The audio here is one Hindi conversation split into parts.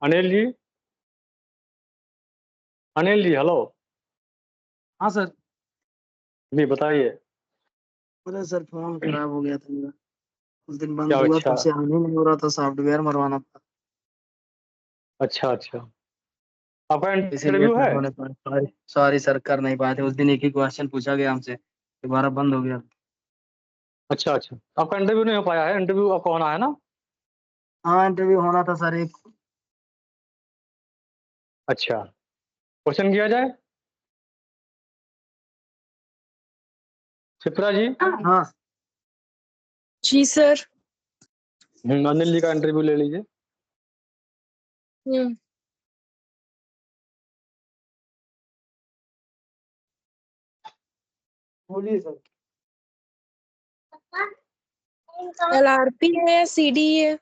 अनिल जी, अनिल जी, हेलो। हाँ सर। जी बताइए। अरे सर फोन खराब हो गया था मेरा। उस दिन क्या? बंद हुआ अच्छा तब से ऑन ही नहीं हो रहा था, सॉफ्टवेयर मरवाना था। अच्छा अच्छा। आपका इसीलिए इंटरव्यू कर है? नहीं पाए। सॉरी सॉरी सर, कर नहीं पाए थे। उस दिन एक ही क्वेश्चन पूछा गया हमसे, दोबारा बंद हो गया। अच्छा अच्छा। आपका इंटरव्यू नहीं हो पाया है? इंटरव्यू आपका होना है ना? हाँ इंटरव्यू होना था सर एक। अच्छा, क्वेश्चन किया जाए। शिप्रा जी। हाँ जी सर। अनिल जी का इंटरव्यू ले लीजिए। हम्म। बोलिए सर। LRP है या CD है?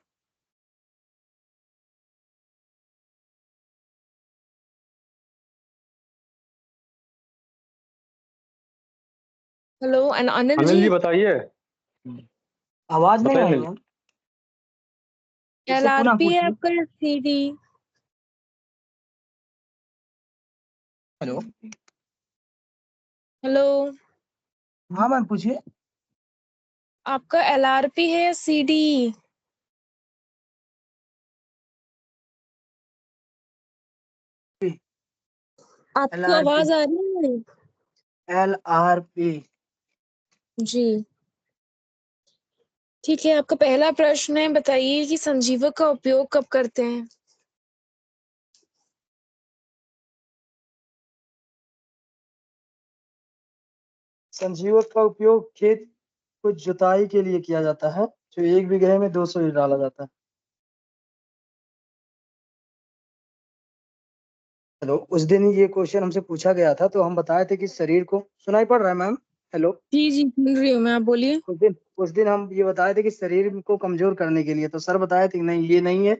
Hello and Anil Anil ji. जी बताइए। आवाज नहीं बताइए आई अनिल जी। मैम। इससे पुनः LRP है पूछिए। आपका या CD? हेलो। हेलो, हाँ मैम पूछिए। आपका LRP है या CD? आपको LRP। आवाज आ रही है? LRP। जी ठीक है। आपका पहला प्रश्न है, बताइए कि संजीवक का उपयोग कब करते हैं? संजीवक का उपयोग खेत को जुताई के लिए किया जाता है, जो 1 बीघे में 200 डाला जाता है। हेलो। उस दिन ये क्वेश्चन हमसे पूछा गया था, तो हम बताए थे कि शरीर को, सुनाई पड़ रहा है मैम? हेलो। जी जी सुन रही हूँ मैं, आप बोलिए। उस दिन हम ये बताए थे कि शरीर को कमजोर करने के लिए, तो सर बताए थे कि नहीं ये नहीं है,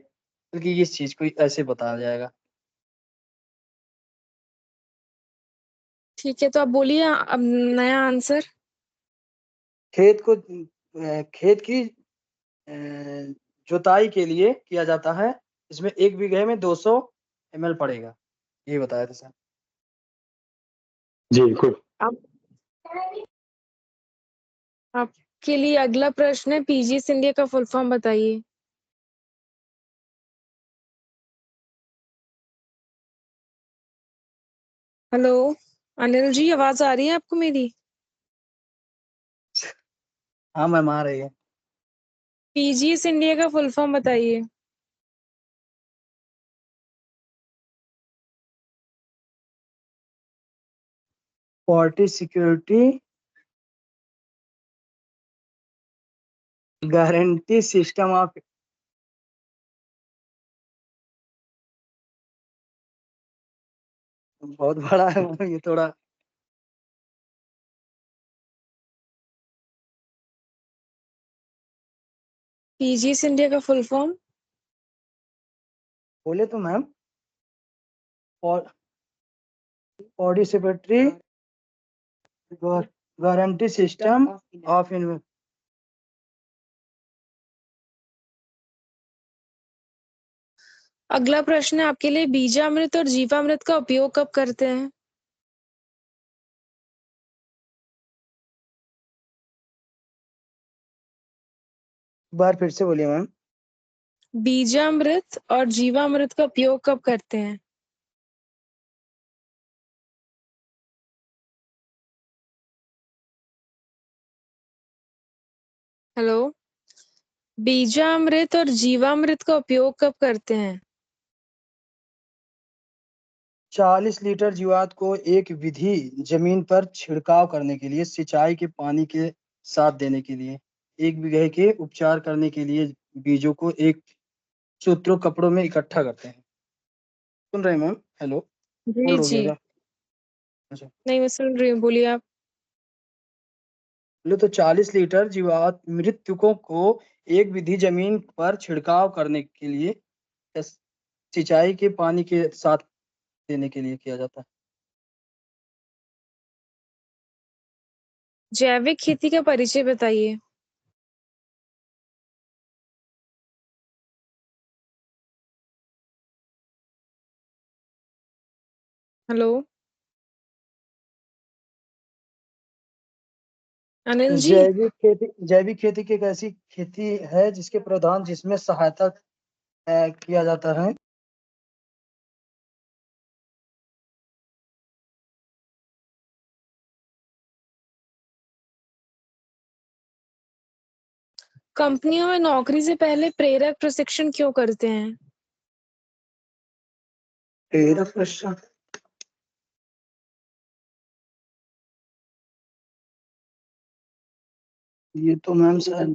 बल्कि इस चीज को ऐसे बताया जाएगा। ठीक है, तो आप बोलिए अब नया आंसर। खेत को खेत की जुताई के लिए किया जाता है, इसमें 1 बीघे में 200 ml पड़ेगा, ये बताया था सर। जी गुड। आप आपके लिए अगला प्रश्न है, पीजीएस इंडिया का फुल फॉर्म बताइए। हेलो अनिल जी, आवाज आ रही है आपको मेरी? हाँ मैम आ रही है। पीजीएस इंडिया का फुल फॉर्म बताइए। Party security guarantee system of. बहुत बड़ा है मैम, ये थोड़ा। पीजीएस इंडिया का फुल फॉर्म। बोले तो ma'am, party security guarantee system of invest. अगला प्रश्न है आपके लिए, बीजामृत और जीवामृत का उपयोग कब करते हैं? बार फिर से बोलिए मैम। बीजामृत और जीवामृत का उपयोग कब करते हैं? हेलो, बीजामृत और जीवामृत का उपयोग कब करते हैं? 40 लीटर जीवात को एक विधि जमीन पर छिड़काव करने के लिए, सिंचाई के पानी के साथ देने के लिए, 1 बीघे के उपचार करने के लिए, बीजों को एक सूत्रों कपड़ों में इकट्ठा करते हैं। सुन रहे हैं मैम? हेलो। जी होल्ड हो जी। गया क्या? अच्छा। नहीं, मैं सुन रही हूँ, बोलिए आप। बोले तो 40 लीटर जीवात मृतकों को एक विधि जमीन पर छिड़काव करने के लिए, सिंचाई के पानी के साथ देने के लिए किया जाता है। जैविक खेती का परिचय बताइए। हेलो अनिल जी। जैविक खेती की एक ऐसी खेती है जिसके प्रधान जिसमें सहायता किया जाता है। कंपनियों में नौकरी से पहले प्रेरक प्रशिक्षण क्यों करते हैं? प्रेरक प्रशिक्षण ये तो मैम शायद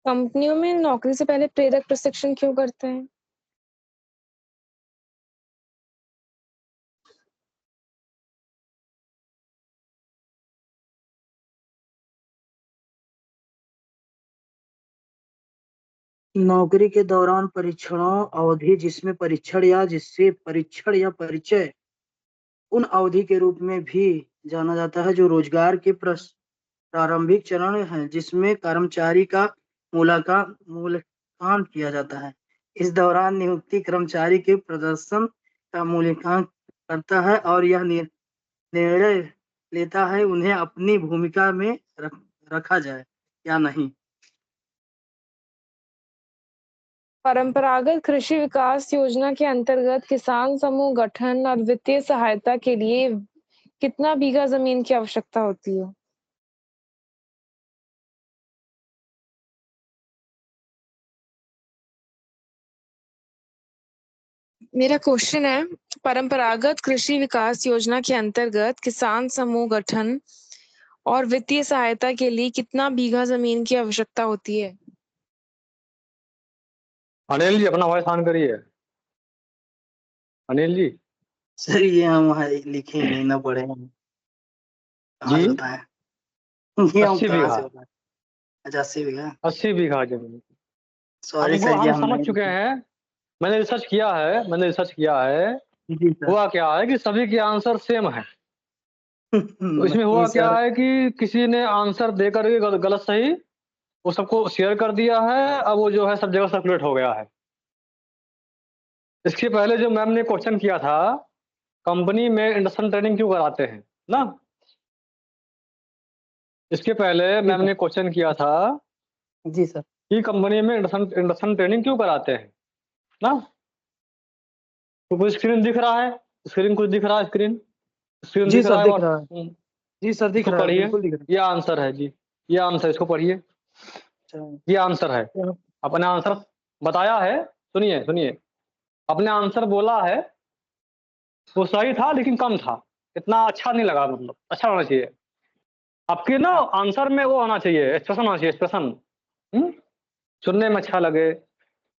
कंपनियों में नौकरी से पहले प्रेरक प्रशिक्षण क्यों करते हैं? नौकरी के दौरान परीक्षणों अवधि जिसमें परीक्षण या परिचय उन अवधि के रूप में भी जाना जाता है जो रोजगार के प्रारंभिक चरण है जिसमें कर्मचारी का मूल्यांकन किया जाता है। इस दौरान नियुक्ति कर्मचारी के प्रदर्शन का मूल्यांकन करता है और यह निर्णय लेता है उन्हें अपनी भूमिका में रखा जाए या नहीं। परंपरागत कृषि विकास योजना के अंतर्गत किसान समूह गठन और वित्तीय सहायता के लिए कितना बीघा जमीन की आवश्यकता होती है? मेरा क्वेश्चन है, परंपरागत कृषि विकास योजना के अंतर्गत किसान समूह गठन और वित्तीय सहायता के लिए कितना बीघा जमीन की आवश्यकता होती है? अनिल जी अपना वॉइस ऑन करिए। अनिल जी। सर ये हम वहाँ लिखे ही नहीं ना पढ़े हैं, कहाँ जी से बताएं। ये हम 80 कहाँ बीघा से बताएं। अच्छा 80 बीघा। 80 बीघा जमीन। सॉरी हमको सर ये हम हम समझ नहीं चुके लिखे। हैं। मैंने रिसर्च किया है। जी सर। हुआ क्या है कि सभी के आंसर सेम है। तो इसमें नहीं हुआ क्या सर। है कि किसी ने आंसर देकर के गलत सही वो सबको शेयर कर दिया है। अब वो जो है सब जगह सर्कुलेट हो गया है। इसके पहले जो मैम ने क्वेश्चन किया था, कंपनी में इंडक्शन ट्रेनिंग क्यों कराते हैं ना, इसके पहले जी मैम सर। ने क्वेश्चन किया था जी सर। कि कंपनी में इंडक्शन ट्रेनिंग क्यों कराते हैं ना। तो कुछ स्क्रीन दिख रहा है, स्क्रीन कुछ दिख रहा है, स्क्रीन स्क्रीन जी दिख सर रहा है दिख और रहा है। जी सर दिख इसको रहा है, पढ़िए। बिल्कुल दिख रहा है। ये आंसर है जी, ये आंसर, इसको पढ़िए। अच्छा ये आंसर है। तो अपने आंसर बताया है। सुनिए सुनिए, अपने आंसर बोला है। वो सही था लेकिन कम था, इतना अच्छा नहीं लगा, मतलब अच्छा होना चाहिए। आपके ना आंसर में वो होना चाहिए, एक्सप्रेशन होना चाहिए, एक्सप्रेशन। सुनने में अच्छा लगे,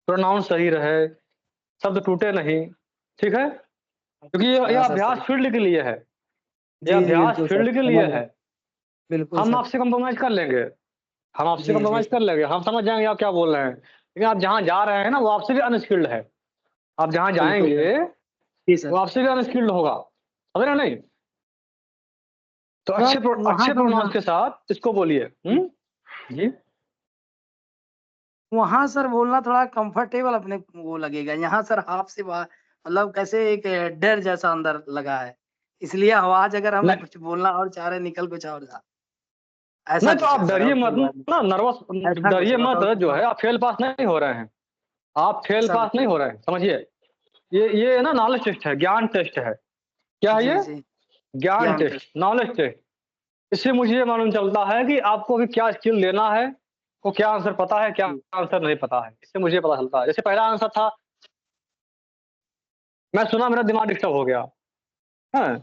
प्रोनाउंस सही रहे, शब्द टूटे नहीं। ठीक है, क्योंकि ये हाँ सर अभ्यास सही। फील्ड के लिए है। ये जी जी अभ्यास बिल्कुल सर फील्ड के लिए समझ गए। है। बिल्कुल हम सर। आपसे कंप्रोमाइज कर लेंगे, हम आपसे जी जी कंप्रोमाइज कर लेंगे, हम समझ जाएंगे आप क्या बोल रहे हैं। लेकिन आप जहाँ जा रहे हैं ना, वो आपसे भी अनस्किल्ड है। आप जहाँ बिल्कुल सर। जाएंगे जी वो सर। आपसे भी अनस्किल्ड होगा, समझ रहे हैं नहीं। तो तो आप वहाँ अच्छे सर प्रोनाउंस के साथ इसको बोलिए। जी। वहाँ सर बोलना थोड़ा कंफर्टेबल अपने वो लगेगा। यहाँ सर आपसे मतलब कैसे एक डर जैसा अंदर लगा है, इसलिए आवाज अगर हम नहीं कुछ बोलना और चाह रहे निकल कुछ और जा ऐसा नहीं, तो कुछ आप है सर डरिए और मत कोई बात नहीं। ना, नर्वस ऐसा कुछ डरिए है मत। बताओ जो तो। है आप फेल पास नहीं हो रहे हैं, आप फेल ऐसा पास कुछ नहीं है। हो रहे हैं, समझिए। ये ना नॉलेज टेस्ट है, ज्ञान टेस्ट है। क्या है जी ये? जी। ज्ञान ज्ञान टेस्ट। Test, knowledge test. इससे मुझे ये मालूम चलता है कि आपको अभी क्या स्किल लेना है, को क्या आंसर पता है, क्या जी आंसर नहीं पता है। इससे मुझे पता चलता है। जैसे पहला आंसर था, मैं सुना मेरा दिमाग डिस्टर्ब हो गया। हाँ।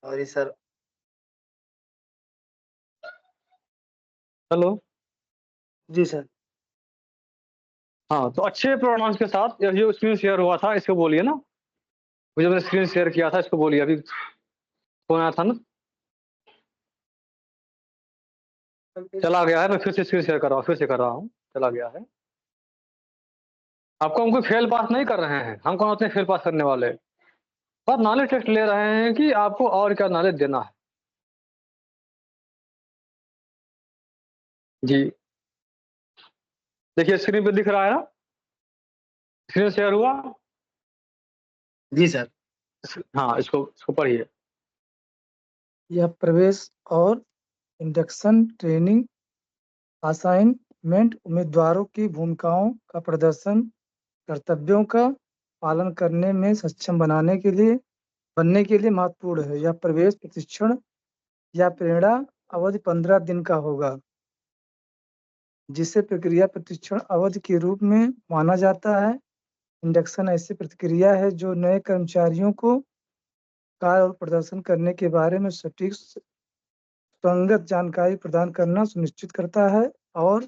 Sorry sir. हेलो। जी सर। हाँ, तो अच्छे प्रोनाउंस के साथ ये जो स्क्रीन शेयर हुआ था इसको बोलिए ना। मुझे मैंने स्क्रीन शेयर किया था, इसको बोलिए। अभी फोन आया था ना, चला गया है। मैं फिर से स्क्रीन शेयर कर रहा हूँ, फिर से कर रहा हूँ, चला गया है। आपको हम कोई फेल पास नहीं कर रहे हैं, हम कौन होते हैं फेल पास करने वाले। बस नॉलेज टेस्ट ले रहे हैं कि आपको और क्या नॉलेज देना है। जी देखिए स्क्रीन पे दिख रहा है ना, स्क्रीन शेयर हुआ। जी सर। हाँ इसको पढ़िए। यह प्रवेश और इंडक्शन ट्रेनिंग असाइनमेंट उम्मीदवारों की भूमिकाओं का प्रदर्शन, कर्तव्यों का पालन करने में सक्षम बनने के लिए महत्वपूर्ण है। यह प्रवेश प्रशिक्षण या प्रेरणा अवधि 15 दिन का होगा, जिसे प्रक्रिया प्रशिक्षण अवधि के रूप में माना जाता है। इंडक्शन ऐसी प्रतिक्रिया है जो नए कर्मचारियों को कार्य और प्रदर्शन करने के बारे में सटीक सुसंगत जानकारी प्रदान करना सुनिश्चित करता है और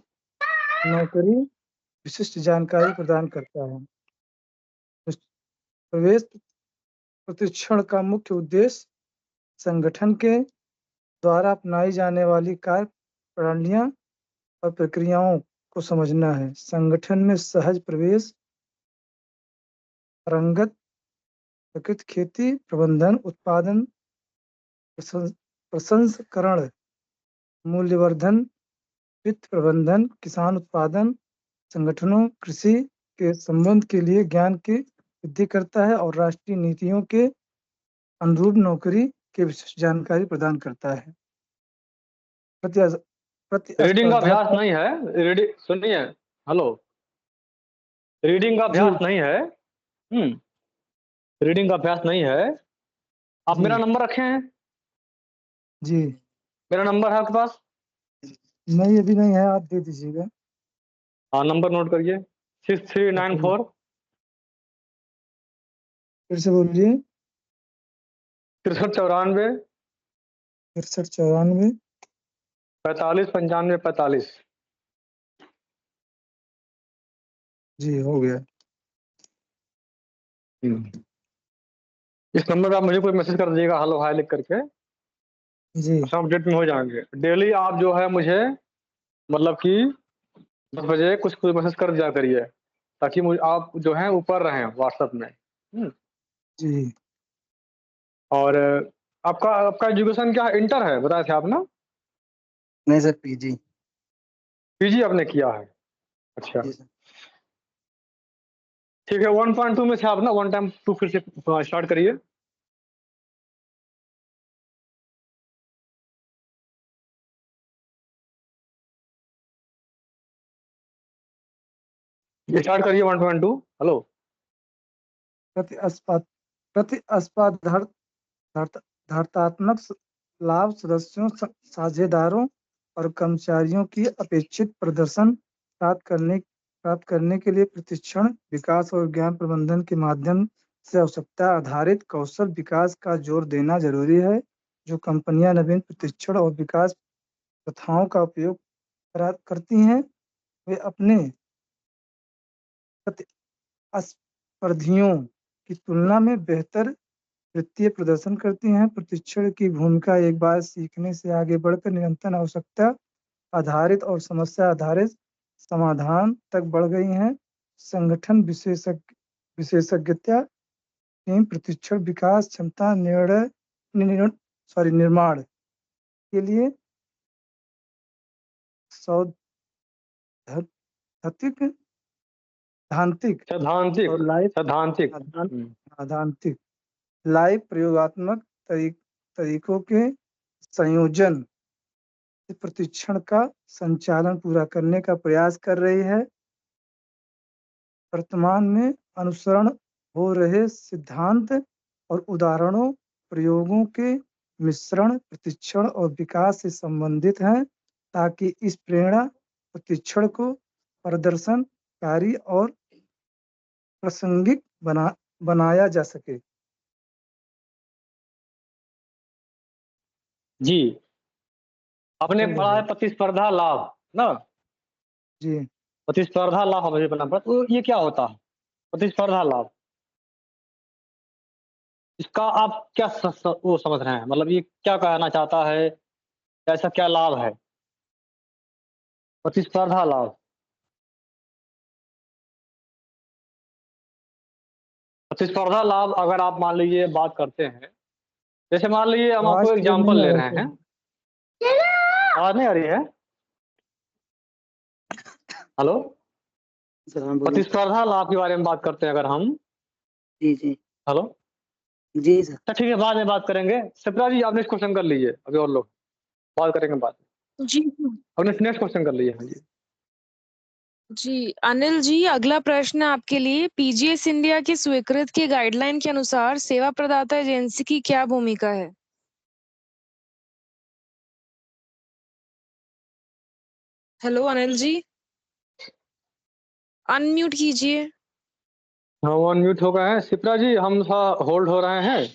नौकरी विशिष्ट जानकारी प्रदान करता है। प्रवेश प्रशिक्षण का मुख्य उद्देश्य संगठन के द्वारा अपनाई जाने वाली कार्य प्रणालियां और प्रक्रियाओं को समझना है। संगठन में सहज प्रवेश, रंगत प्रकृति, खेती प्रबंधन, उत्पादन प्रसंस्करण, मूल्यवर्धन, वित्त प्रबंधन, किसान उत्पादन संगठनों कृषि के संबंध के लिए ज्ञान की वृद्धि करता है और राष्ट्रीय नीतियों के अनुरूप नौकरी के विशिष्ट जानकारी प्रदान करता है। रीडिंग का अभ्यास प्रतिस्पर्धा नहीं है, रीडिंग सुनिए, हेलो, रीडिंग का जी अभ्यास नहीं है। रीडिंग का अभ्यास नहीं है। आप जी मेरा नंबर रखे हैं? जी मेरा नंबर है आपके पास? नहीं, अभी नहीं है, आप दे दीजिएगा। हाँ नंबर नोट करिए, 6394 फिर से बोलिए। 6394 6394 45 95 45। जी, हो गया। इस नंबर पे आप मुझे कोई मैसेज कर दीजिएगा, हेलो हाय लिख करके, जी सब अपडेट में हो जाएंगे। डेली आप जो है मुझे मतलब कि 10 बजे कुछ कुछ मैसेज कर दिया करिए, ताकि मुझे आप जो है ऊपर रहें व्हाट्सएप में। जी और आपका आपका एजुकेशन क्या है? इंटर है बताया था आप ना? नहीं सर, पीजी। पीजी आपने किया है? अच्छा जी सर। ठीक है। 1.2 में से आप ना 1 टाइम 2 फिर से स्टार्ट करिए। ये स्टार्ट करिए 1.2। हेलो। प्रतिस्पर्धात्मक लाभ सदस्यों, साझेदारों और कर्मचारियों की अपेक्षित प्रदर्शन प्राप्त करने के लिए प्रशिक्षण, विकास और ज्ञान प्रबंधन के माध्यम से आवश्यकता आधारित कौशल विकास का जोर देना जरूरी है। जो कंपनियां नवीन प्रशिक्षण और विकास प्रथाओं का उपयोग करती हैं, वे अपने प्रतिस्पर्धियों की तुलना में बेहतर वित्तीय प्रदर्शन करती हैं। प्रशिक्षण की भूमिका एक बार सीखने से आगे बढ़कर निरंतर आवश्यकता आधारित और समस्या आधारित समाधान तक बढ़ गई है। संगठन विशेषज्ञता, टीम प्रशिक्षण, विकास क्षमता निर्माण के लिए सौद्धांतिक सैद्धांतिक और लाइव सैद्धांतिक सैद्धांतिक लाइव प्रयोगात्मक तरीकों के संयोजन से प्रशिक्षण का संचालन पूरा करने का प्रयास कर रही है। वर्तमान में अनुसरण हो रहे सिद्धांत और उदाहरणों प्रयोगों के मिश्रण प्रशिक्षण और विकास से संबंधित हैं, ताकि इस प्रेरणा प्रशिक्षण को प्रदर्शनकारी और प्रासंगिक बनाया जा सके। जी आपने पढ़ा है प्रतिस्पर्धा लाभ ना? जी प्रतिस्पर्धा लाभ मुझे पढ़ना पड़ा, तो ये क्या होता है प्रतिस्पर्धा लाभ? इसका आप क्या वो समझ रहे हैं, मतलब ये क्या कहना चाहता है, ऐसा क्या लाभ है प्रतिस्पर्धा लाभ? प्रतिस्पर्धा लाभ अगर आप मान लीजिए बात करते हैं, जैसे मान लीजिए हम आवाज आपको क्लियर नहीं एग्जांपल आ ले रहा रहे है। हैं। आवाज नहीं आ रही है? हेलो, सर हाँ बोलिए। प्रतिस्पर्धा लाभ के बारे में बात करते हैं अगर हम। जी जी हेलो, जी सर। अच्छा ठीक है, बाद में बात करेंगे। शिप्रा जी, आप नेक्स्ट क्वेश्चन कर लीजिए, अभी और लोग बात करेंगे बाद में। जी अब नेक्स्ट क्वेश्चन कर लीजिए। हाँ जी। जी अनिल जी, अगला प्रश्न आपके लिए। पीजीएस इंडिया की स्वीकृत की गाइडलाइन के अनुसार सेवा प्रदाता एजेंसी की क्या भूमिका है? हेलो अनिल जी, अनम्यूट कीजिए। हाँ, वो अनम्यूट हो गए हैं। शिप्रा जी, हम थोड़ा होल्ड हो रहे हैं।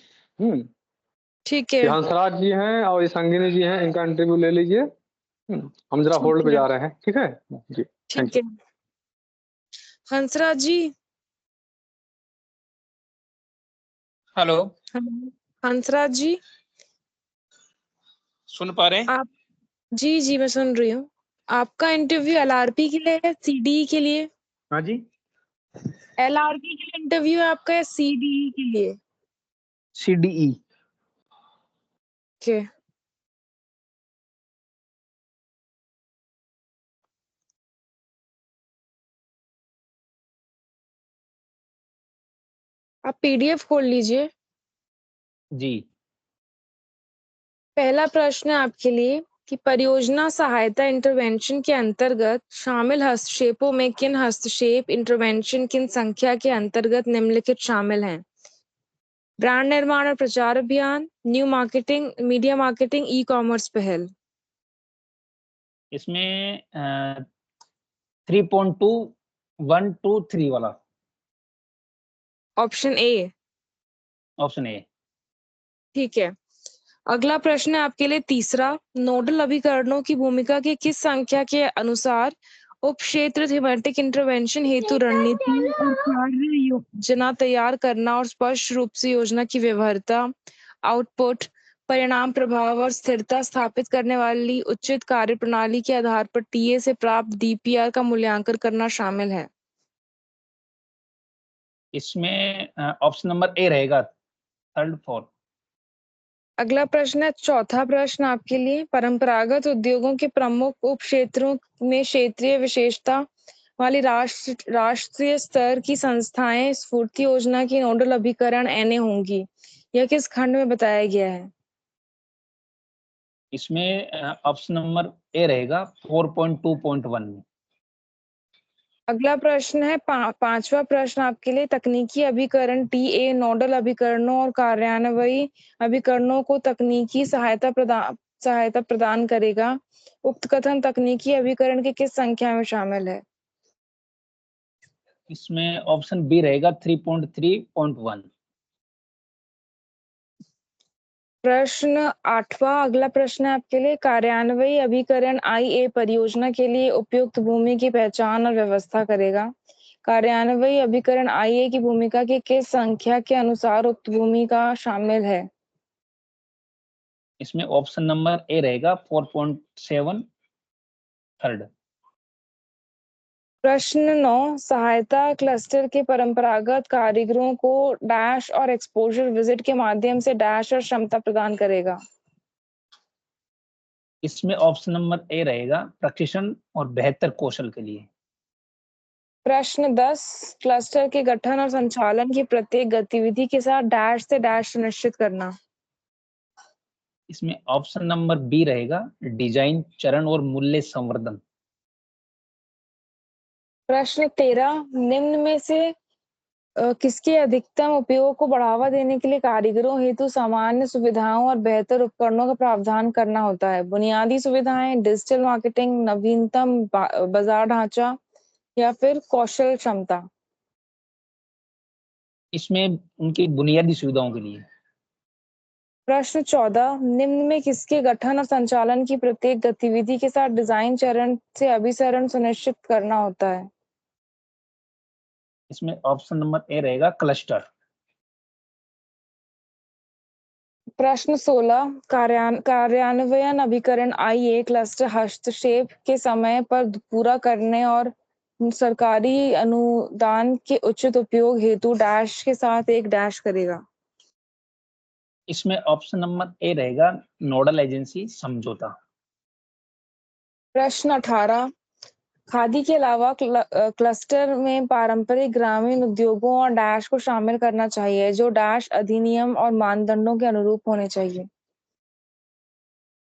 ठीक है, ये हंसराज जी हैं और ये संगिनी जी हैं, इनका इंटरव्यू ले लीजिए। हम जरा ठीक होल्ड पे है, जा रहे हैं, ठीक है जी। थैंक ठीक यू। है। हंसराज जी, हेलो, हेलो, हंसराज जी, सुन पा रहे हैं? आप जी जी मैं सुन रही हूँ। आपका इंटरव्यू एलआरपी के लिए है, सीडीई के लिए? हाँ जी, एलआरपी के लिए इंटरव्यू है आपका या सीडीई के लिए? CDE। ओके, आप पीडीएफ खोल लीजिए। जी। पहला प्रश्न है आपके लिए कि परियोजना सहायता इंटरवेंशन के अंतर्गत शामिल हस्तक्षेपों में किन हस्तक्षेप इंटरवेंशन किन संख्या के अंतर्गत निम्नलिखित शामिल हैं? ब्रांड निर्माण और प्रचार अभियान, new marketing, media marketing, e commerce पहल। इसमें 3.2 1 2 3 वाला ऑप्शन ए। Option A. ठीक है। अगला प्रश्न है आपके लिए तीसरा। नोडल अभिकरणों की भूमिका की किस संख्या के अनुसार उप क्षेत्र थीमेटिक इंटरवेंशन हेतु रणनीति और कार्य योजना तैयार करना और स्पष्ट रूप से योजना की व्यवहार्यता, आउटपुट, परिणाम, प्रभाव और स्थिरता स्थापित करने वाली उचित कार्यप्रणाली के आधार पर टीए से प्राप्त डीपीआर का मूल्यांकन करना शामिल है? इसमें ऑप्शन नंबर ए रहेगा, थर्ड फोर्थ। अगला प्रश्न है चौथा प्रश्न आपके लिए। परंपरागत उद्योगों के प्रमुख उप क्षेत्रों में क्षेत्रीय विशेषता वाली राष्ट्रीय स्तर की संस्थाएं स्फूर्ति योजना की नोडल अभिकरण एनए होंगी। यह किस खंड में बताया गया है? इसमें ऑप्शन नंबर ए रहेगा 4.2.1 में। अगला प्रश्न है पांचवा प्रश्न आपके लिए। तकनीकी अभिकरण टीए नोडल अभिकरणों और कार्यान्वयी अभिकरणों को तकनीकी सहायता प्रदान करेगा। उक्त कथन तकनीकी अभिकरण की किस संख्या में शामिल है? इसमें ऑप्शन बी रहेगा 3.3.1। प्रश्न आठवां अगला प्रश्न है आपके लिए। कार्यान्वयी अभिकरण आईए परियोजना के लिए उपयुक्त भूमि की पहचान और व्यवस्था करेगा। कार्यान्वयी अभिकरण आईए की भूमिका की किस संख्या के अनुसार उक्त भूमिका शामिल है? इसमें ऑप्शन नंबर ए रहेगा 4.7 थर्ड। प्रश्न 9। सहायता क्लस्टर के परंपरागत कारीगरों को डैश और एक्सपोजर विजिट के माध्यम से डैश और क्षमता प्रदान करेगा। इसमें ऑप्शन नंबर ए रहेगा प्रशिक्षण और बेहतर कौशल के लिए। प्रश्न 10। क्लस्टर के गठन और संचालन की प्रत्येक गतिविधि के साथ डैश से डैश सुनिश्चित करना। इसमें ऑप्शन नंबर बी रहेगा डिजाइन चरण और मूल्य संवर्धन। प्रश्न 13। निम्न में से किसके अधिकतम उपयोग को बढ़ावा देने के लिए कारीगरों हेतु सामान्य सुविधाओं और बेहतर उपकरणों का प्रावधान करना होता है? बुनियादी सुविधाएं, डिजिटल मार्केटिंग, नवीनतम बाजार ढांचा या फिर कौशल क्षमता? इसमें उनकी बुनियादी सुविधाओं के लिए। प्रश्न 14। निम्न में किसके गठन और संचालन की प्रत्येक गतिविधि के साथ डिजाइन चरण से अभिसरण सुनिश्चित करना होता है? इसमें ऑप्शन नंबर ए रहेगा क्लस्टर। प्रश्न 16। कार्यान्वयन अभिकरण आईए क्लस्टर हस्तक्षेप के समय पर पूरा करने और सरकारी अनुदान के उचित उपयोग हेतु डैश के साथ एक डैश करेगा। इसमें ऑप्शन नंबर ए रहेगा नोडल एजेंसी समझौता। प्रश्न 18। खादी के अलावा क्लस्टर में पारंपरिक ग्रामीण उद्योगों और डैश को शामिल करना चाहिए, जो डैश अधिनियम और मानदंडों के अनुरूप होने चाहिए।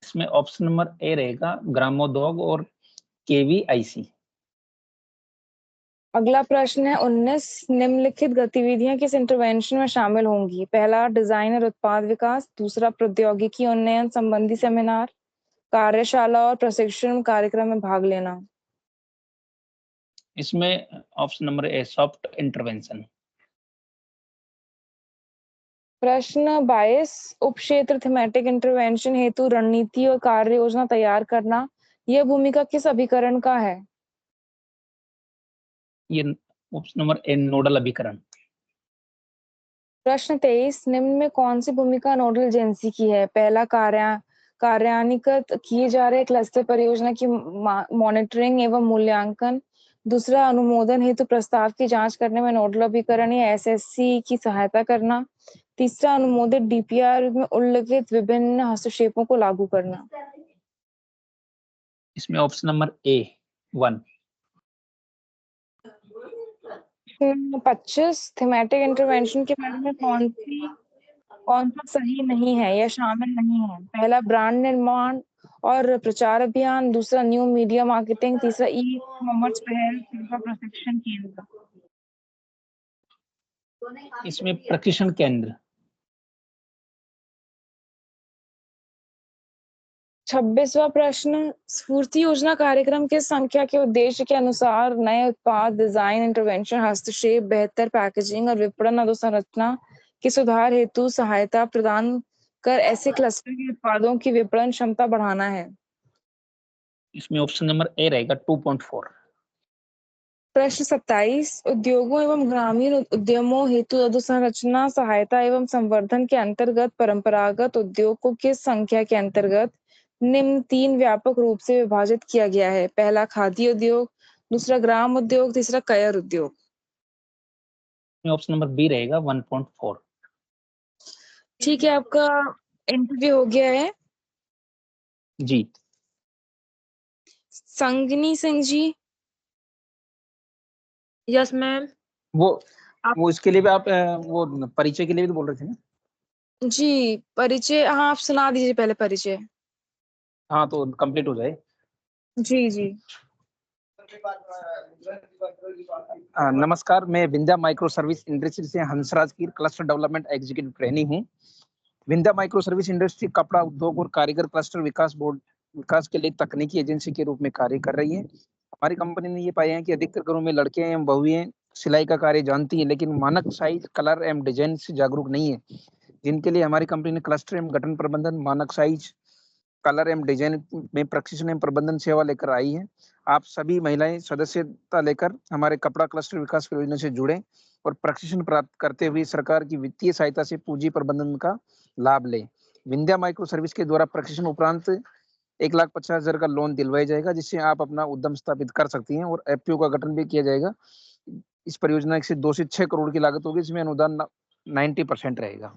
इसमें ऑप्शन नंबर ए रहेगा ग्रामोद्योग और केवीआईसी। अगला प्रश्न है 19 निम्नलिखित गतिविधियां किस इंटरवेंशन में शामिल होंगी? पहला, डिजाइन और उत्पाद विकास। दूसरा, प्रौद्योगिकी उन्नयन संबंधी सेमिनार, कार्यशाला और प्रशिक्षण कार्यक्रम में भाग लेना। इसमें option number A soft intervention. प्रश्न 22 उपक्षेत्र थीमेटिक इंटरवेंशन हेतु रणनीति और कार्य योजना तैयार करना, यह भूमिका किस अभिकरण का है? ये ऑप्शन नंबर ए नोडल अभिकरण। प्रश्न 23 निम्न में कौन सी भूमिका नोडल एजेंसी की है? पहला, कार्यान्वित किए जा रहे क्लस्टर परियोजना की मॉनिटरिंग एवं मूल्यांकन। दूसरा, अनुमोदन हेतु प्रस्ताव की जांच करने में नोडल अभिकरण या एसएससी की सहायता करना। तीसरा, अनुमोदित डीपीआर में उल्लिखित विभिन्न हस्तक्षेपों को लागू करना। इसमें option number A 1। 25 thematic intervention के बारे में कौन सा सही नहीं है या शामिल नहीं है? पहला, ब्रांड निर्माण और प्रचार अभियान। दूसरा, न्यू मीडिया मार्केटिंग। तीसरा, ई कॉमर्स पहल। चौथा, प्रशिक्षण केंद्र। इसमें प्रशिक्षण केंद्र। 26वां प्रश्न स्फूर्ति योजना कार्यक्रम के संख्या के उद्देश्य के अनुसार नए उत्पाद, डिजाइन, इंटरवेंशन, हस्तक्षेप, बेहतर पैकेजिंग और विपणन अधोसंरचना के सुधार हेतु सहायता प्रदान कर ऐसे क्लस्टर के उत्पादों की विपणन क्षमता बढ़ाना है। इसमें ऑप्शन नंबर ए रहेगा 2.4। प्रश्न 27 उद्योगों एवं ग्रामीण उद्यमों हेतु अधोसंरचना सहायता एवं संवर्धन के अंतर्गत परंपरागत उद्योग को किस संख्या के अंतर्गत निम्न 3 व्यापक रूप से विभाजित किया गया है? पहला, खादी उद्योग। दूसरा, ग्राम उद्योग। तीसरा, कयर उद्योग। ऑप्शन नंबर बी रहेगा 1.4। ठीक है, आपका इंटरव्यू हो गया है। जी। संगिनी सिंह जी। Yes ma'am. वो इसके लिए भी आप वो परिचय के लिए भी तो बोल रहे थे ना? जी, परिचय। हाँ, आप सुना दीजिए पहले परिचय। हाँ, तो कंप्लीट हो जाए। जी जी। नमस्कार, मैं विंध्या माइक्रो सर्विस इंडस्ट्री से हंसराज की क्लस्टर डेवलपमेंट एग्जीक्यूटिव ट्रेनी हूँ। विंध्या माइक्रो सर्विस इंडस्ट्री कपड़ा उद्योग और कारीगर क्लस्टर विकास के लिए तकनीकी एजेंसी के रूप में कार्य कर रही है। हमारी कंपनी ने ये पाया है कि अधिकतर घरों में लड़कियां एवं बहुएं सिलाई का कार्य जानती है, लेकिन मानक साइज, कलर एवं डिजाइन से जागरूक नहीं है, जिनके लिए हमारी कंपनी ने क्लस्टर एवं गठन प्रबंधन, मानक साइज, कलर एवं डिजाइन में प्रशिक्षण एवं प्रबंधन सेवा लेकर आई है। आप सभी महिलाएं सदस्यता लेकर हमारे कपड़ा क्लस्टर विकास परियोजना से जुड़े और प्रशिक्षण प्राप्त करते हुए सरकार की वित्तीय सहायता से पूंजी प्रबंधन का लाभ लें। विंध्या माइक्रो सर्विस के द्वारा प्रशिक्षण उपरांत 1,50,000 का लोन दिलवाया जाएगा, जिससे आप अपना उद्यम स्थापित कर सकती हैं, और एफपीओ का गठन भी किया जाएगा। इस परियोजना से 2 से 6 करोड़ की लागत होगी, इसमें अनुदान 90% रहेगा।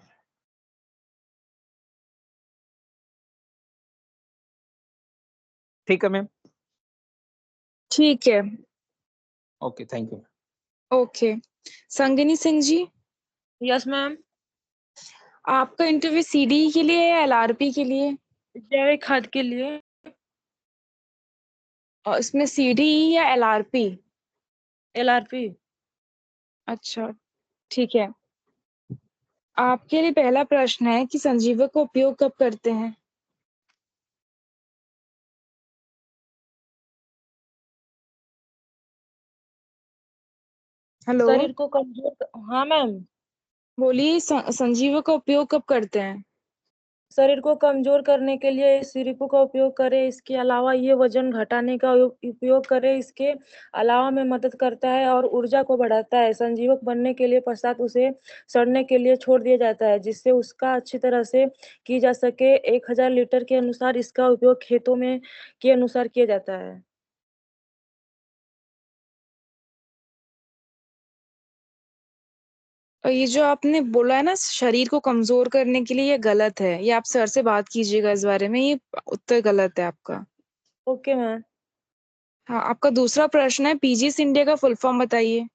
ठीक है मैम। ठीक है। Okay, thank you. Okay, Sangini Singh ji, yes ma'am. आपका इंटरव्यू सीडी के लिए है या एलआरपी के लिए? जैविक खाद के लिए। और इसमें सीडी या एलआरपी? एलआरपी। अच्छा, ठीक है। आपके लिए पहला प्रश्न है कि संजीवक का उपयोग कब करते हैं? हेलो, शरीर को कमजोर। हाँ मैम। बोलिए, संजीवक का उपयोग कब करते हैं? शरीर को कमजोर करने के लिए सिरपू का उपयोग करें। इसके अलावा ये वजन घटाने का उपयोग करें। इसके अलावा में मदद करता है और ऊर्जा को बढ़ाता है। संजीवक बनने के लिए पश्चात उसे सड़ने के लिए छोड़ दिया जाता है, जिससे उसका अच्छी तरह से की जा सके। 1000 लीटर के अनुसार इसका उपयोग खेतों में के अनुसार किया जाता है। और ये जो आपने बोला है ना शरीर को कमजोर करने के लिए, ये गलत है। ये आप सर से बात कीजिएगा इस बारे में, ये उत्तर गलत है आपका। Okay ma'am. हाँ, आपका दूसरा प्रश्न है पीजीस इंडिया का फुल फॉर्म बताइए।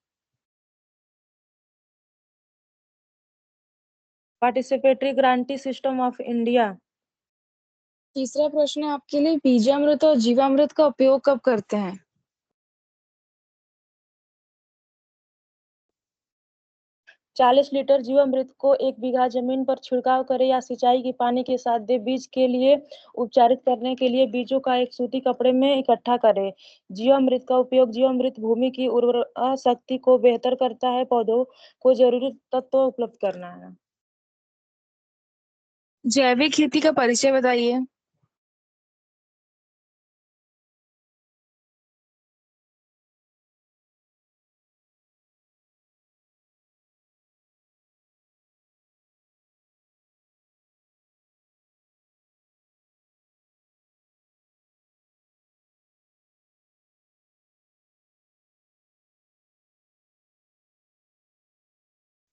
Participatory guarantee system of India. तीसरा प्रश्न है आपके लिए बीजामृत और जीवामृत का उपयोग कब करते हैं? 40 लीटर जीवामृत को 1 बीघा जमीन पर छिड़काव करें या सिंचाई के पानी के साथ दे। बीज के लिए उपचारित करने के लिए बीजों का एक सूती कपड़े में इकट्ठा करें। जीवामृत का उपयोग जीवामृत भूमि की उर्वरा शक्ति को बेहतर करता है। पौधों को जरूरी तत्व उपलब्ध करना है। जैविक खेती का परिचय बताइए।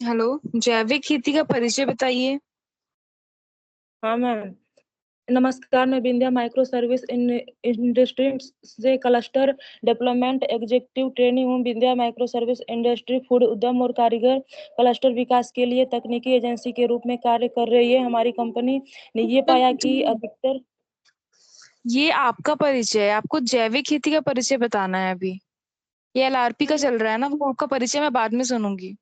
हेलो, जैविक खेती का परिचय बताइए। हाँ मैम। नमस्कार, मैं विंध्या माइक्रो सर्विस इंडस्ट्री से क्लस्टर डेवलपमेंट एग्जीक्यूटिव ट्रेनी हूँ। Vindhya micro service industry food उद्यम और कारीगर क्लस्टर विकास के लिए तकनीकी एजेंसी के रूप में कार्य कर रही है। हमारी कंपनी ने ये पाया कि अधिकतर ये आपका परिचय है, आपको जैविक खेती का परिचय बताना है अभी। ये एलआरपी का चल रहा है ना, वो आपका परिचय मैं बाद में सुनूंगी।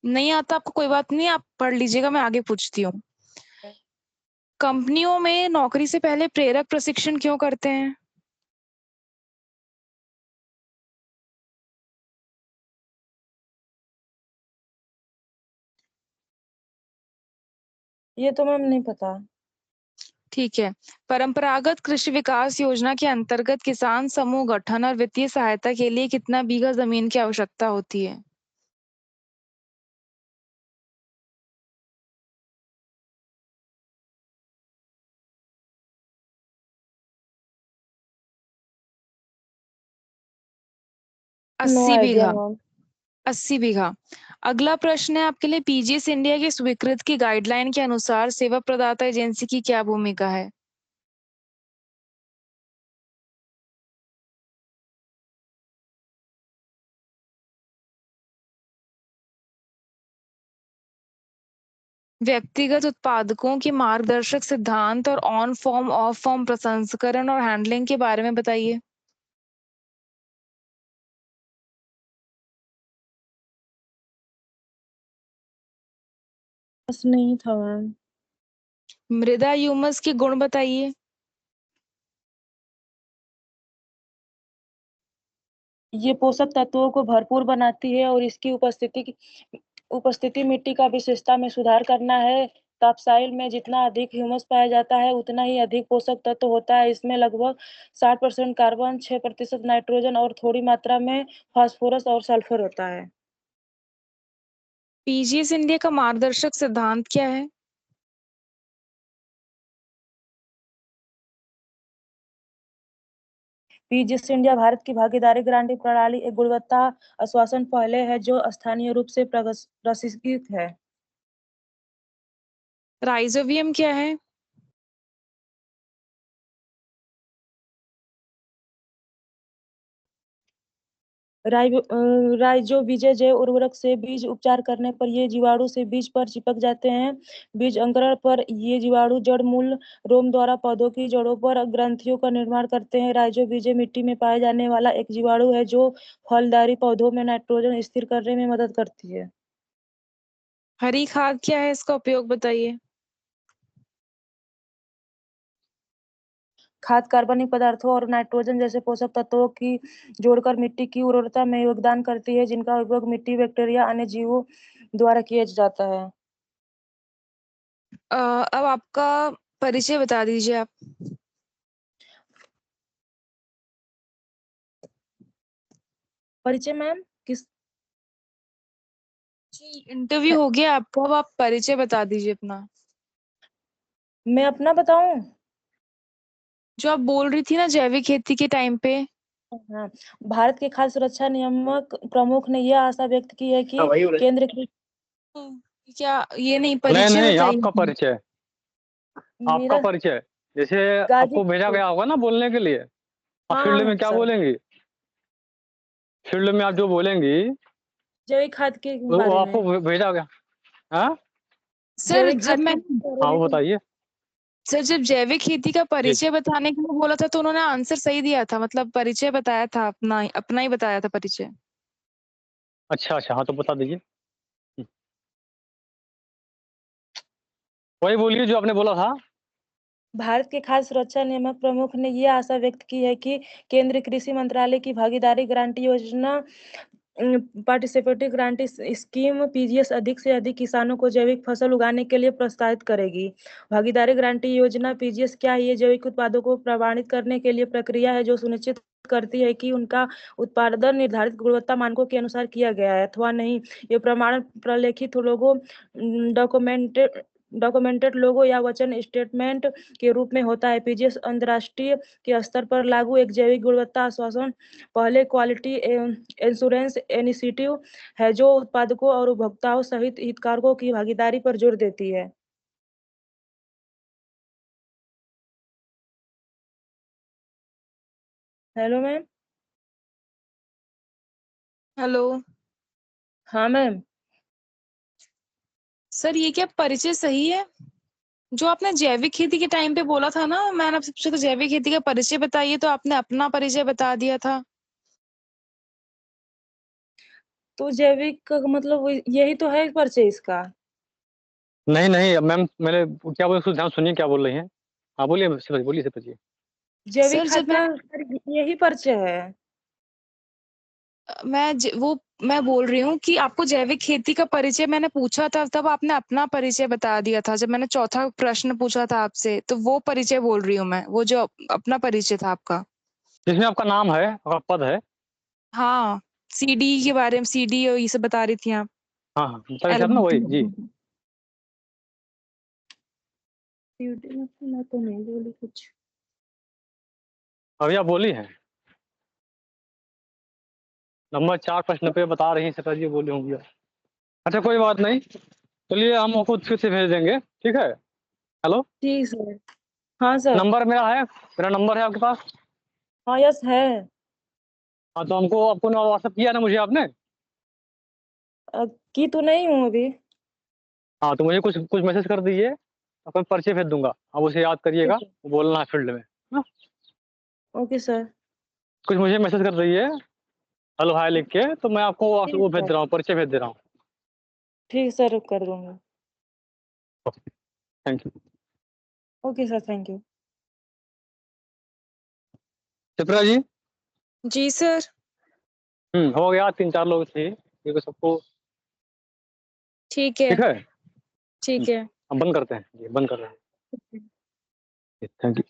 नहीं आता आपको कोई बात नहीं, आप पढ़ लीजिएगा, मैं आगे पूछती हूँ। कंपनियों में नौकरी से पहले प्रेरक प्रशिक्षण क्यों करते हैं? ये तो मैम नहीं पता। ठीक है। परंपरागत कृषि विकास योजना के अंतर्गत किसान समूह गठन और वित्तीय सहायता के लिए कितना बीघा जमीन की आवश्यकता होती है? नो 80 आइडिया बीघा। मैम। 80 बीघा। अगला प्रश्न है आपके लिए पीजीएस इंडिया की स्वीकृत की गाइडलाइन के अनुसार सेवा प्रदाता एजेंसी की क्या भूमिका है? व्यक्तिगत उत्पादकों के मार्गदर्शक सिद्धांत और ऑन फॉर्म ऑफ फॉर्म प्रसंस्करण और हैंडलिंग के बारे में बताइए। बस नहीं था मैम। मृदा ह्यूमस के गुण बताइए। ये पोषक तत्वों को भरपूर बनाती है और इसकी उपस्थिति मिट्टी का विशेषता में सुधार करना है। टॉपसाइल में जितना अधिक ह्यूमस पाया जाता है उतना ही अधिक पोषक तत्व होता है। इसमें लगभग 60% कार्बन, 6% नाइट्रोजन और थोड़ी मात्रा में फास्फोरस और सल्फर होता है। पीजीएस इंडिया का मार्गदर्शक सिद्धांत क्या है? पीजीएस इंडिया भारत की भागीदारी गारंटी प्रणाली एक गुणवत्ता आश्वासन पहले है जो स्थानीय रूप से प्रशिक्षित है। राइजोबियम क्या है? राइजोबीजय जैव उर्वरक से बीज उपचार करने पर ये जीवाणु से बीज पर चिपक जाते हैं। बीज अंकुरण पर ये जीवाणु जड़ मूल रोम द्वारा पौधों की जड़ों पर ग्रंथियों का निर्माण करते हैं। राइजोबीजय मिट्टी में पाया जाने वाला एक जीवाणु है जो फलदारी पौधों में नाइट्रोजन स्थिर करने में मदद करती है। हरी खाद क्या है, इसका उपयोग बताइए। खाद कार्बनिक पदार्थों और नाइट्रोजन जैसे पोषक तत्वों की जोड़कर मिट्टी की उर्वरता में योगदान करती है जिनका उपयोग मिट्टी, बैक्टीरिया, अन्य जीवों द्वारा किया जाता है। अब आपका परिचय बता दीजिए आप। परिचय मैम किस? जी, इंटरव्यू हो गया आपको, अब आप परिचय बता दीजिए अपना। मैं अपना बताऊं? जो आप बोल रही थी ना जैविक खेती के टाइम पे। हाँ, भारत के खाद्य सुरक्षा नियामक प्रमुख ने यह आशा व्यक्त की है कि केंद्र की क्या ये नहीं, नहीं परिचय नहीं, बताइए आपका अपना। परिचय, आपका मेरा परिचय। जैसे आपको भेजा गाजीपुर। गया होगा ना बोलने के लिए, आप हाँ फील्ड में क्या सर, बोलेंगी? फील्ड में आप जो बोलेंगी जैविक खाद के वो बारे आपको में। भेजा गया। हाँ सर जैविक जब खाद के मैंने बारे हाँ, में वो तो बताइए। सर जब जैविक खेती का जी परिचय बताने के लिए बोला था तो उन्होंने आंसर सही दिया था, मतलब परिचय बताया था, अपना ही बताया था परिचय। अच्छा अच्छा, हाँ तो बता दीजिए। वही बोलिए जो आपने बोला था। भारत के खाद्य सुरक्षा नियामक प्रमुख ने ये आशा व्यक्त की है कि केंद्रीय कृषि मंत्रालय की भागीदारी गारंटी योजना पार्टिसिपेटिव ग्रांट स्कीम पीजीएस अधिक से अधिक किसानों को जैविक फसल उगाने के लिए प्रोत्साहित करेगी। भागीदारी गारंटी योजना पीजीएस क्या है? ये जैविक उत्पादों को प्रमाणित करने के लिए प्रक्रिया है जो सुनिश्चित करती है कि उनका उत्पादन निर्धारित गुणवत्ता मानकों के अनुसार किया गया है अथवा नहीं। ये प्रमाण प्रलेखित लोगों डॉक्यूमेंटेड लोगो या वचन स्टेटमेंट के रूप में होता है। पीजीएस अंतर्राष्ट्रीय के स्तर पर लागू एक जैविक गुणवत्ता आश्वासन पहले क्वालिटी इंश्योरेंस इनिशिएटिव है जो उत्पादकों और उपभोक्ताओं सहित हितधारकों की भागीदारी पर जोर देती है। Hello ma'am. हेलो हाँ मैम। सर, ये क्या परिचय सही है जो आपने जैविक खेती के टाइम पे बोला था ना? मैंने आपसे पूछा था जैविक खेती का परिचय बताइए, तो आपने अपना परिचय बता दिया था। तो जैविक का मतलब यही तो है परिचय इसका। नहीं नहीं मैम, मैंने क्या बोले उसको ध्यान सुनिए क्या बोल रही हैं। हाँ बोलिए सिपाही, बोलिए सिपाही जी। जैविक सर खाद जब का यही परिचय है। मैं बोल रही हूँ कि आपको जैविक खेती का परिचय मैंने पूछा था, तब आपने अपना परिचय बता दिया था। जब मैंने चौथा प्रश्न पूछा था आपसे, तो वो परिचय बोल रही हूँ मैं, वो जो अपना परिचय था आपका। जिसमें आपका नाम है, आपका पद है। हाँ, सीडी के बारे में, सीडी और ये सब बता रही थी आप। हाँ हाँ बता रहे थे आप ना, वही जी। मैं तो नहीं बोली कुछ। अभी आप बोली हैं नंबर 4 प्रश्न पे बता रही हैं सिपाही जी, बोली होंगी। अच्छा कोई बात नहीं, चलिए हम आपको फिर से भेज देंगे, ठीक है। हेलो, ठीक सर। हाँ सर। नंबर मेरा है, मेरा नंबर है आपके पास। हाँ यस है। हाँ तो हमको आपको ना व्हाट्सअप किया ना मुझे आपने। की तो नहीं हूँ अभी। हाँ तो मुझे कुछ कुछ मैसेज कर दीजिए, आपको परिचय भेज दूंगा, आप उसे याद करिएगा, ठीक है। बोलना है फील्ड में। हाँ? Okay sir. कुछ मुझे मैसेज कर दीजिए हेलो हाय लिख के, तो मैं आपको ठीक वो भेज सर। दे रहा हूँ, परिचय भेज दे रहा हूँ। ठीक सर, कर दूंगा। Thank you. Okay sir, thank you. Chitra ji. जी सर। हो गया, 3-4 लोग थे, ठीक है सबको। ठीक है। ठीक है, ठीक है। हम बंद करते हैं, ये बंद कर रहे हैं। Thank you.